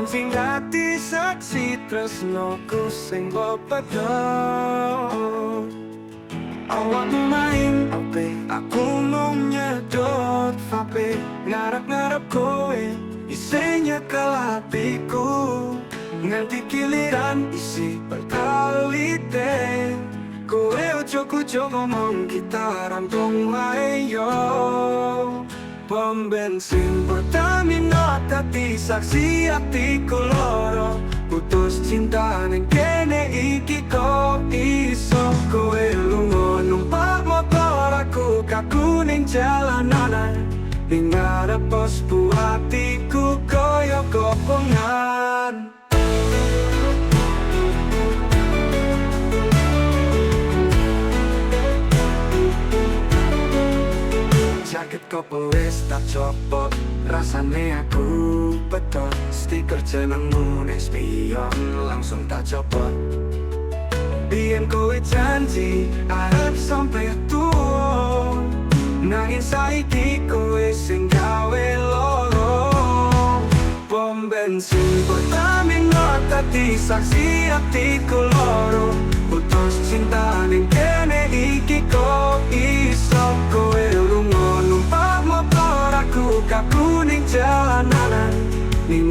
sing dadi saksi tresnoku sing padha. Awakmu main ape, aku mung nyedot vape. Ngarep-ngarep kowe isih nyekel hatiku, nganti giliran isi berkalite. Kowe ojo-ojo ngomong kita rampung wae yo. Pom bensin Pertamina dadi saksi hatiku loro. Putus cinta ning kene iki kok iso. Kowe lunga numpak motor, aku kaku ning jalanan. Ning ngarep posku hatiku koyo kopongan. Jaket kopo wis tak copot, rasane aku beton. Stiker jenengmu ning spion langsung tak copot. Biyen kowe janji arep sampe tuwa, nanging saiki kowe sing gawe loro. Pom bensin Pertamina dadi saksi hatiku loro. Putus cinta ning kene iki kok iso. Kowe lunga numpak motor, aku kaku ning jalanan. Ning